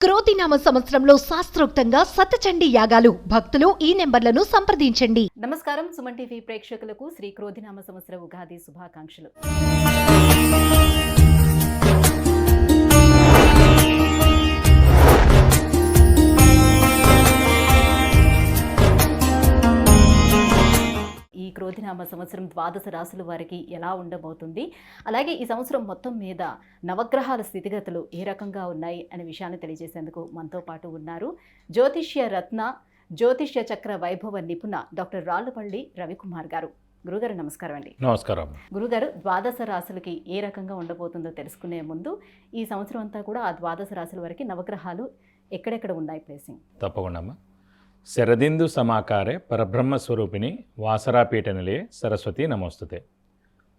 క్రోధినామ సంవత్సరంలో శాస్త్రోక్తంగా సతచండీ యాగాలు. భక్తులు ఈ నెంబర్లను సంప్రదించండి. నమస్కారం. సుమన్ టీవీ ప్రేక్షకులకు శ్రీ క్రోధినామ సంవత్సర ఉగాది శుభాకాంక్షలు. ఈ క్రోధినామ సంవత్సరం ద్వాదశ రాశుల వారికి ఎలా ఉండబోతుంది, అలాగే ఈ సంవత్సరం మొత్తం మీద నవగ్రహాల స్థితిగతులు ఏ రకంగా ఉన్నాయి అనే విషయాన్ని తెలియజేసేందుకు మనతో పాటు ఉన్నారు జ్యోతిష్య రత్న, జ్యోతిష్య చక్ర వైభవ నిపుణ డాక్టర్ రాళ్లపల్లి రవికుమార్ గారు. గురుగారు నమస్కారం అండి. నమస్కారం. గురుగారు, ద్వాదశ రాశులకి ఏ రకంగా ఉండబోతుందో తెలుసుకునే ముందు ఈ సంవత్సరం అంతా కూడా ఆ ద్వాదశ రాశుల వరకు నవగ్రహాలు ఎక్కడెక్కడ ఉన్నాయి ప్లేసింగ్? తప్పకుండా అమ్మా. శరదిందు సమాకారే పరబ్రహ్మ స్వరూపిణి వాసరాపీఠ నిలయే సరస్వతి నమోస్తుతే.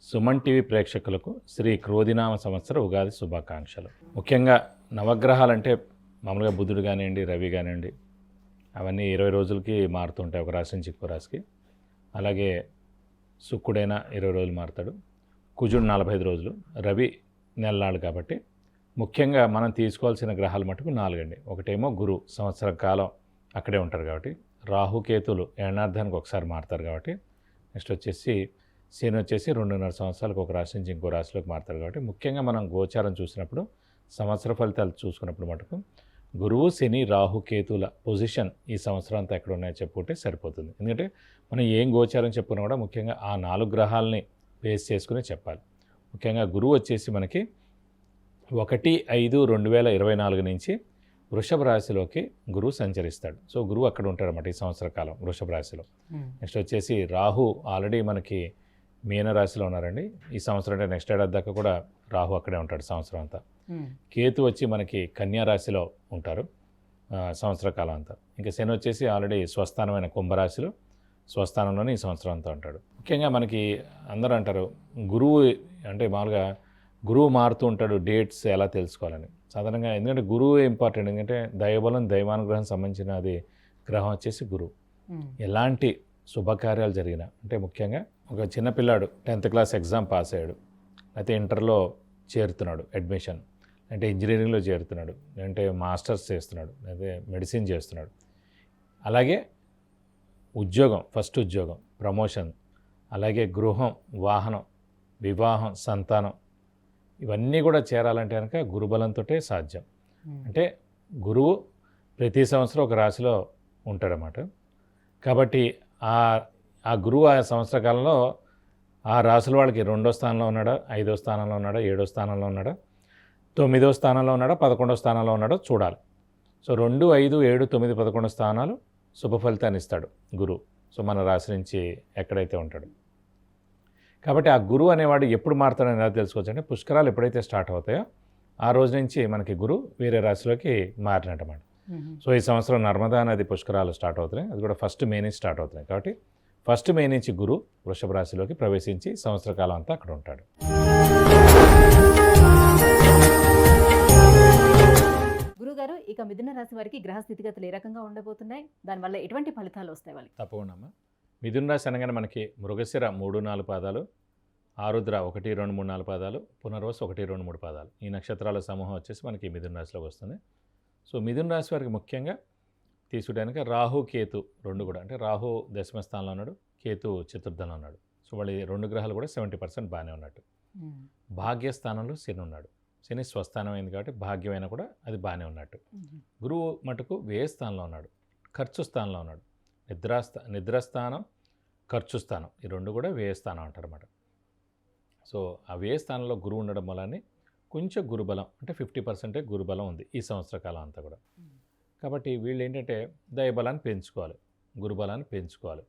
సుమన్ టీవీ ప్రేక్షకులకు శ్రీ క్రోధినామ సంవత్సర ఉగాది శుభాకాంక్షలు. ముఖ్యంగా నవగ్రహాలంటే మామూలుగా బుధుడు కానివ్వండి, రవి కానివ్వండి, అవన్నీ 20 రోజులకి మారుతుంటాయి ఒక రాశి నుంచి ఇంకో రాశికి. అలాగే శుక్రుడైనా 20 రోజులు మారుతాడు, కుజుడు 45 రోజులు, రవి నెలనాడు. కాబట్టి ముఖ్యంగా మనం తీసుకోవాల్సిన గ్రహాలు మటుకు 4 అండి. ఒకటేమో గురు, సంవత్సరం కాలం అక్కడే ఉంటారు కాబట్టి. రాహుకేతులు ఏడార్థానికి ఒకసారి మారుతారు కాబట్టి. నెక్స్ట్ వచ్చేసి శని వచ్చేసి 2.5 సంవత్సరాలకు ఒక రాశి నుంచి ఇంకో రాశిలోకి మారుతారు కాబట్టి. ముఖ్యంగా మనం గోచారం చూసినప్పుడు, సంవత్సర ఫలితాలు చూసుకున్నప్పుడు మటుకు గురువు, శని, రాహుకేతుల పొజిషన్ ఈ సంవత్సరం అంతా ఎక్కడ ఉన్నాయో చెప్పుకుంటే సరిపోతుంది. ఎందుకంటే మనం ఏం గోచారం చెప్పుకున్నా కూడా ముఖ్యంగా ఆ 4 గ్రహాలని బేస్ చేసుకుని చెప్పాలి. ముఖ్యంగా గురువు వచ్చేసి మనకి 1/5/2024 నుంచి వృషభ రాశిలోకి గురువు సంచరిస్తాడు. సో గురువు అక్కడ ఉంటాడన్నమాట ఈ సంవత్సర కాలం వృషభ రాశిలో. నెక్స్ట్ వచ్చేసి రాహు ఆల్రెడీ మనకి మీన రాశిలో ఉన్నారండి ఈ సంవత్సరం. అంటే నెక్స్ట్ ఏడాది దాకా కూడా రాహు అక్కడే ఉంటాడు సంవత్సరం అంతా. కేతు వచ్చి మనకి కన్యా రాశిలో ఉంటారు సంవత్సర కాలం అంతా. ఇంకా శని వచ్చేసి ఆల్రెడీ స్వస్థానమైన కుంభరాశిలో స్వస్థానంలోనే ఈ సంవత్సరం అంతా ఉంటాడు. ముఖ్యంగా మనకి అందరూ అంటారు గురువు అంటే మామూలుగా గురువు మారుతూ ఉంటాడు, డేట్స్ ఎలా తెలుసుకోవాలని. సాధారణంగా ఎందుకంటే గురువు ఇంపార్టెంట్. ఎందుకంటే దైవబలం, దైవానుగ్రహం సంబంధించిన అది గ్రహం వచ్చేసి గురువు. ఎలాంటి శుభకార్యాలు జరిగినా, అంటే ముఖ్యంగా ఒక చిన్నపిల్లాడు 10th క్లాస్ ఎగ్జామ్ పాస్ అయ్యాడు, అయితే ఇంటర్లో చేరుతున్నాడు, అడ్మిషన్ అంటే ఇంజనీరింగ్లో చేరుతున్నాడు, అంటే మాస్టర్స్ చేస్తున్నాడు, అయితే మెడిసిన్ చేస్తున్నాడు. అలాగే ఉద్యోగం, ఫస్ట్ ఉద్యోగం, ప్రమోషన్, అలాగే గృహం, వాహనం, వివాహం, సంతానం, ఇవన్నీ కూడా చేరాలంటే కనుక గురుబలంతో సాధ్యం. అంటే గురువు ప్రతి సంవత్సరం ఒక రాశిలో ఉంటాడన్నమాట. కాబట్టి ఆ గురువు ఆ సంవత్సర కాలంలో ఆ రాశుల వాళ్ళకి 2వ స్థానంలో ఉన్నాడా, 5వ స్థానంలో ఉన్నాడా, 7వ స్థానంలో ఉన్నాడా, 9వ స్థానంలో ఉన్నాడా, 11వ స్థానంలో ఉన్నాడో చూడాలి. సో 2, 5, 7, 9, 11 స్థానాలు శుభ ఫలితాన్ని ఇస్తాడు గురువు. సో మన రాశి నుంచి ఎక్కడైతే ఉంటాడు. కాబట్టి ఆ గురువు అనేవాడు ఎప్పుడు మారుతాడని ఎలా తెలుసుకోవచ్చు అంటే పుష్కరాలు ఎప్పుడైతే స్టార్ట్ అవుతాయో ఆ రోజు నుంచి మనకి గురువు వేరే రాశిలోకి మారినట్టమాట. సో ఈ సంవత్సరం నర్మదా నది పుష్కరాలు స్టార్ట్ అవుతున్నాయి, అది కూడా 1 మే నుంచి స్టార్ట్ అవుతున్నాయి. కాబట్టి 1 మే నుంచి గురువు వృషభ రాశిలోకి ప్రవేశించి సంవత్సర కాలం అంతా అక్కడ ఉంటాడు. గురుగారు, ఇక మిథున రాశి వారికి గ్రహ స్థితిగతులు ఏ రకంగా ఉండబోతున్నాయి, దానివల్ల ఎటువంటి ఫలితాలు వస్తాయి వాళ్ళకి? తప్పకుండా అమ్మా. మిథున రాశి అనగానే మనకి మృగశిర 3-4 పాదాలు, ఆరుద్ర 1, 2, 3, 4 పాదాలు, పునర్వసు 1, 2, 3 పాదాలు, ఈ నక్షత్రాల సమూహం వచ్చేసి మనకి మిథున రాశిలోకి వస్తుంది. సో మిథున రాశి వారికి ముఖ్యంగా తీసుకుంటానికి రాహు, కేతు 2 కూడా, అంటే రాహు దశమ స్థానంలో ఉన్నాడు, కేతు చతుర్థంలో ఉన్నాడు. సో వాళ్ళ 2 గ్రహాలు కూడా 70% బాగానే ఉన్నట్టు. భాగ్యస్థానంలో శని ఉన్నాడు, శని స్వస్థానం అయింది కాబట్టి భాగ్యమైన కూడా అది బాగానే ఉన్నట్టు. గురువు మటుకు వ్యయ స్థానంలో ఉన్నాడు, ఖర్చు స్థానంలో ఉన్నాడు. నిద్రస్థానం, ఖర్చు స్థానం, ఈ 2 కూడా వ్యయస్థానం అంటారు అన్నమాట. సో ఆ వ్యయస్థానంలో గురువు ఉండడం వల్లనే కొంచెం గురుబలం, అంటే 50% గురుబలం ఉంది ఈ సంవత్సర కాలం అంతా కూడా. కాబట్టి వీళ్ళు ఏంటంటే దైవబలాన్ని పెంచుకోవాలి, గురుబలాన్ని పెంచుకోవాలి,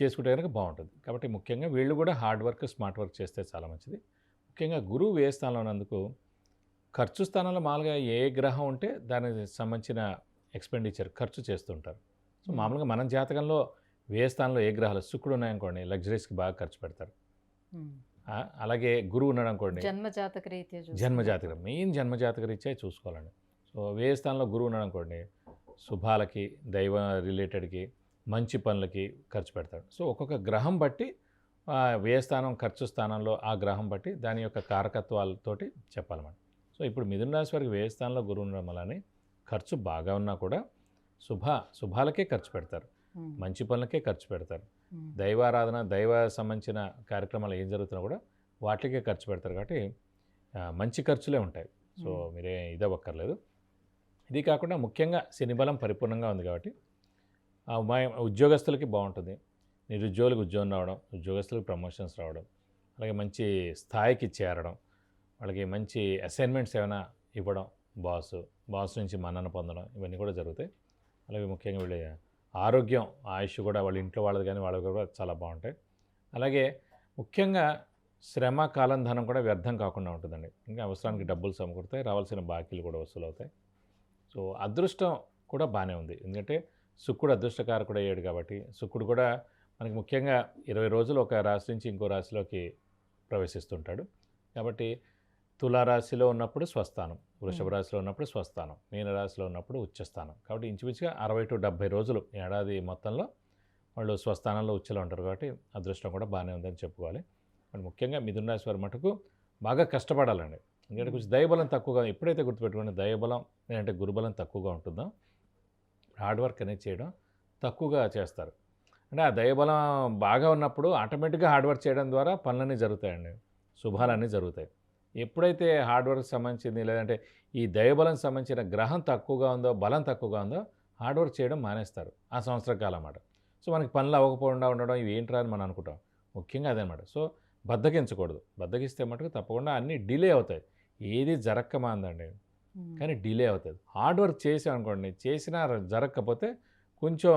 చేసుకుంటే కనుక బాగుంటుంది. కాబట్టి ముఖ్యంగా వీళ్ళు కూడా హార్డ్ వర్క్, స్మార్ట్ వర్క్ చేస్తే చాలా మంచిది. ముఖ్యంగా గురువు వ్యయస్థానంలో ఉన్నందుకు ఖర్చు స్థానంలో మామూలుగా ఏ గ్రహం ఉంటే దానికి సంబంధించిన ఎక్స్పెండిచర్ ఖర్చు చేస్తుంటారు. సో మామూలుగా మన జాతకంలో వ్యయ స్థానంలో ఏ గ్రహాలు, శుక్రుడు ఉన్నాయనుకోండి లగ్జరీస్కి బాగా ఖర్చు పెడతారు. అలాగే గురువు ఉన్నాడు అనుకోండి, జన్మజాతక మెయిన్ జన్మజాతక రీత్యా చూసుకోవాలండి. సో వ్యయ స్థానంలో గురువు ఉన్నాడు అనుకోండి శుభాలకి, దైవ రిలేటెడ్కి, మంచి పనులకి ఖర్చు పెడతాడు. సో ఒక్కొక్క గ్రహం బట్టి వ్యయ స్థానం, ఖర్చు స్థానంలో ఆ గ్రహం బట్టి దాని యొక్క కారకత్వాలతోటి చెప్పాలన్నమాట. సో ఇప్పుడు మిథున రాశి వారికి వ్యయ స్థానంలో గురువు ఉండడం వల్లనే ఖర్చు బాగా ఉన్నా కూడా శుభాలకే ఖర్చు పెడతారు, మంచి పనులకే ఖర్చు పెడతారు. దైవారాధన, దైవ సంబంధించిన కార్యక్రమాలు ఏం జరుగుతున్నా కూడా వాటికే ఖర్చు పెడతారు. కాబట్టి మంచి ఖర్చులే ఉంటాయి. సో మీరే ఇదవ్వక్కర్లేదు. ఇది కాకుండా ముఖ్యంగా శని బలం పరిపూర్ణంగా ఉంది కాబట్టి ఉద్యోగస్తులకి బాగుంటుంది. నిరుద్యోగులకు ఉద్యోగం రావడం, ఉద్యోగస్తులకు ప్రమోషన్స్ రావడం, అలాగే మంచి స్థాయికి చేరడం, వాళ్ళకి మంచి అసైన్మెంట్స్ ఏమైనా ఇవ్వడం, బాస్ నుంచి మన్నన పొందడం, ఇవన్నీ కూడా జరుగుతాయి. అలాగే ముఖ్యంగా వీళ్ళ ఆరోగ్యం, ఆయుష్ కూడా వాళ్ళ ఇంట్లో వాళ్ళది కానీ వాళ్ళకి కూడా చాలా బాగుంటాయి. అలాగే ముఖ్యంగా శ్రమ, కాలం, ధనం కూడా వ్యర్థం కాకుండా ఉంటుందండి. ఇంకా అవసరానికి డబ్బులు సమకూరుతాయి, రావాల్సిన బాకీలు కూడా వసూలు అవుతాయి. సో అదృష్టం కూడా బాగానే ఉంది. ఎందుకంటే శుక్రుడు అదృష్టకారకుడు అయ్యాడు కాబట్టి శుక్రుడు కూడా మనకి ముఖ్యంగా 20 రోజులు ఒక రాశి నుంచి ఇంకో రాశిలోకి ప్రవేశిస్తుంటాడు. కాబట్టి తులారాశిలో ఉన్నప్పుడు స్వస్థానం, వృషభ రాశిలో ఉన్నప్పుడు స్వస్థానం, మీనరాశిలో ఉన్నప్పుడు ఉచ్చస్థానం. కాబట్టి ఇంచుమించుగా 60 to 70 రోజులు ఏడాది మొత్తంలో వాళ్ళు స్వస్థానంలో ఉచ్చలో ఉంటారు. కాబట్టి అదృష్టం కూడా బాగానే ఉందని చెప్పుకోవాలి. ముఖ్యంగా మిథున రాశి వారి మటుకు బాగా కష్టపడాలండి. ఎందుకంటే కొంచెం దైవబలం తక్కువగా, ఎప్పుడైతే గుర్తుపెట్టుకోండి దైవబలం లేదంటే గురుబలం తక్కువగా ఉంటుందో హార్డ్ వర్క్ అనేది చేయడం తక్కువగా చేస్తారు. అంటే ఆ దైవబలం బాగా ఉన్నప్పుడు ఆటోమేటిక్గా హార్డ్ వర్క్ చేయడం ద్వారా పనులన్నీ జరుగుతాయండి, శుభాలన్నీ జరుగుతాయి. ఎప్పుడైతే హార్డ్ వర్క్ సంబంధించింది లేదంటే ఈ దైవబలం సంబంధించిన గ్రహం తక్కువగా ఉందో, బలం తక్కువగా ఉందో హార్డ్ వర్క్ చేయడం మానేస్తారు ఆ సంవత్సర కాలం అన్నమాట. సో మనకి పనులు అవ్వకపోకుండా ఉండడం ఇవి ఏంట్రా అని మనం అనుకుంటాం. ముఖ్యంగా అదనమాట. సో బద్దకించకూడదు. బద్దకిస్తే మటుకు తప్పకుండా అన్నీ డిలే అవుతాయి. ఏది జరక్కమాందండి, కానీ డిలే అవుతుంది. హార్డ్ వర్క్ చేసాం అనుకోండి, చేసినా జరగకపోతే కొంచెం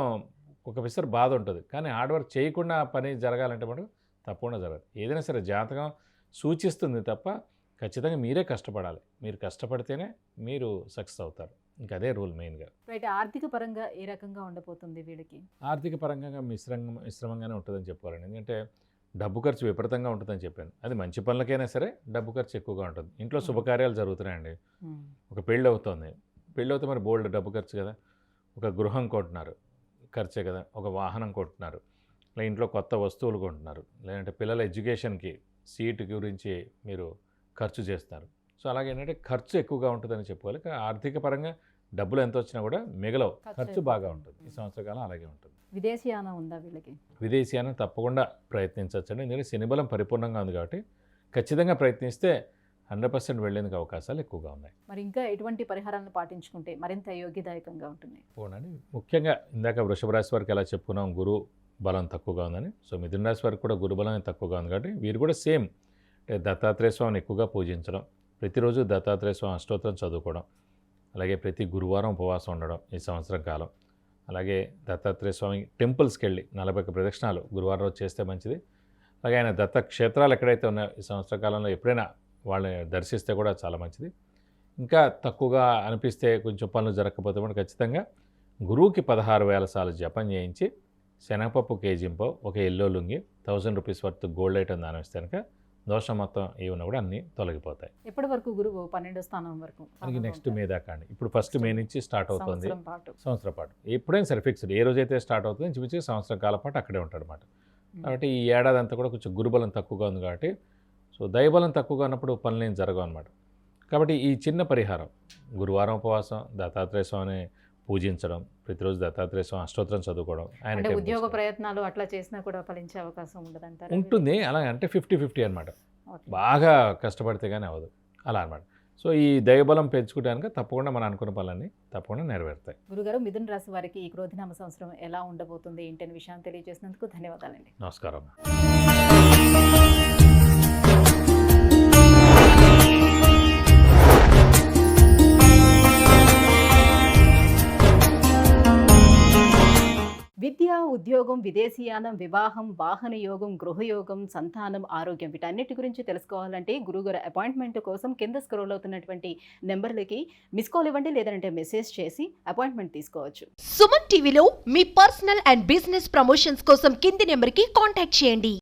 ఒక పిసరు బాధ ఉంటుంది. కానీ హార్డ్ వర్క్ చేయకుండా పని జరగాలంటే మటుకు తప్పకుండా జరగదు. ఏదైనా సరే జాతకం సూచిస్తుంది తప్ప ఖచ్చితంగా మీరే కష్టపడాలి. మీరు కష్టపడితేనే మీరు సక్సెస్ అవుతారు. ఇంకా అదే రూల్ మెయిన్గా. రైట్. ఆర్థిక పరంగా ఏ రకంగా ఉండబోతుంది వీళ్ళకి? ఆర్థిక పరంగా మిశ్రమంగానే ఉంటుందని చెప్పుకోవాలండి. ఎందుకంటే డబ్బు ఖర్చు విపరీతంగా ఉంటుందని చెప్పాను. అది మంచి పనులకైనా సరే డబ్బు ఖర్చు ఎక్కువగా ఉంటుంది. ఇంట్లో శుభకార్యాలు జరుగుతున్నాయండి, ఒక పెళ్ళి అవుతుంది, పెళ్ళి అవుతే మరి బోల్డ్ డబ్బు ఖర్చు కదా. ఒక గృహం కొంటున్నారు, ఖర్చే కదా. ఒక వాహనం కొంటున్నారు, లేదా ఇంట్లో కొత్త వస్తువులు కొంటున్నారు, లేదంటే పిల్లల ఎడ్యుకేషన్కి సీటు గురించి మీరు ఖర్చు చేస్తున్నారు. సో అలాగేంటంటే ఖర్చు ఎక్కువగా ఉంటుందని చెప్పుకోవాలి. ఆర్థిక పరంగా డబ్బులు ఎంత వచ్చినా కూడా మిగలవు, ఖర్చు బాగా ఉంటుంది. ఈ సంవత్సరకాలం అలాగే ఉంటుంది. విదేశీయానం ఉందా వీళ్ళకి? విదేశీయానం తప్పకుండా ప్రయత్నించవచ్చండి. ఎందుకంటే శనిబలం పరిపూర్ణంగా ఉంది కాబట్టి ఖచ్చితంగా ప్రయత్నిస్తే 100% వెళ్ళేందుకు అవకాశాలు ఎక్కువగా ఉన్నాయి. మరి ఇంకా ఎటువంటి పరిహారాలను పాటించుకుంటే మరింత యోగ్యదాయకంగా ఉంటుంది? పోనండి. ముఖ్యంగా ఇందాక వృషభ రాశి వారికి ఎలా చెప్పుకున్నాం, గురు బలం తక్కువగా ఉందని. సో మిథున రాశి వారికి కూడా గురు బలం తక్కువగా ఉంది కాబట్టి వీరు కూడా సేమ్, అంటే దత్తాత్రేయ స్వామిని ఎక్కువగా పూజించడం, ప్రతిరోజు దత్తాత్రేయ స్వామి అష్టోత్తరం చదువుకోవడం, అలాగే ప్రతి గురువారం ఉపవాసం ఉండడం ఈ సంవత్సరం కాలం. అలాగే దత్తాత్రేయ స్వామి టెంపుల్స్కి వెళ్ళి 41 ప్రదక్షిణాలు గురువారం రోజు చేస్తే మంచిది. అలాగే ఆయన దత్త క్షేత్రాలు ఎక్కడైతే ఉన్నాయో ఈ సంవత్సర కాలంలో ఎప్పుడైనా వాళ్ళని దర్శిస్తే కూడా చాలా మంచిది. ఇంకా తక్కువగా అనిపిస్తే, కొంచెం పనులు జరగకపోతే కూడా ఖచ్చితంగా గురువుకి 16,000 సార్లు జపం చేయించి శనగపప్పు కేజీంపో, ఒక yellow lungi, 1000 rupees worth gold item దానం ఇస్తే కనుక దోషం మొత్తం ఏమన్నా కూడా అన్నీ తొలగిపోతాయి. ఎప్పటి వరకు గురువు 12వ స్థానం వరకు? మనకి నెక్స్ట్ మే దాకా అండి. ఇప్పుడు ఫస్ట్ మే నుంచి స్టార్ట్ అవుతుంది, సంవత్సరం పాటు. ఎప్పుడైనా సరే ఫిక్స్డ్, ఏ రోజైతే స్టార్ట్ అవుతుంది ఇంచుమించు సంవత్సరం కాలం పాటు అక్కడే ఉంటాడు అనమాట. కాబట్టి ఈ ఏడాది అంతా కూడా కొంచెం గురుబలం తక్కువగా ఉంది కాబట్టి, సో దైవబలం తక్కువగా ఉన్నప్పుడు పనులు ఏం జరగవు అనమాట. కాబట్టి ఈ చిన్న పరిహారం, గురువారం ఉపవాసం, దత్తాత్రేయ స్వామిని పూజించడం, ప్రతిరోజు దత్తాత్రేయ స్వామి అష్టోత్తరం చదువుకోవడం, ఆయన ఉద్యోగ ప్రయత్నాలు అట్లా చేసినా కూడా ఫలించే అవకాశం ఉండదంటారు? ఉంటుంది. అలా అంటే 50-50 అనమాట. బాగా కష్టపడితే కానీ అవ్వదు అలా అనమాట. సో ఈ దైవబలం పెంచుకోవడానికి తప్పకుండా మనం అనుకున్న పనులన్నీ తప్పకుండా నెరవేరుతాయి. గురుగారు, మిథున రాశి వారికి ఈ క్రోధినామ సంవత్సరం ఎలా ఉండబోతుంది ఏంటనే విషయాన్ని తెలియజేసినందుకు ధన్యవాదాలండి. నమస్కారం. విద్య, ఉద్యోగం, విదేశీయానం, వివాహం, వాహన యోగం, గృహయోగం, సంతానం, ఆరోగ్యం, వీటన్నిటి గురించి తెలుసుకోవాలంటే గురుగారు అపాయింట్మెంట్ కోసం కింద స్క్రోల్ అవుతున్నటువంటి నెంబర్లకి మిస్ కాల్ ఇవ్వండి, లేదంటే మెసేజ్ చేసి అపాయింట్మెంట్ తీసుకోవచ్చు. సుమన్ టీవీలో మీ పర్సనల్ అండ్ బిజినెస్ ప్రమోషన్స్ కోసం కింది నెంబర్కి కాంటాక్ట్ చేయండి.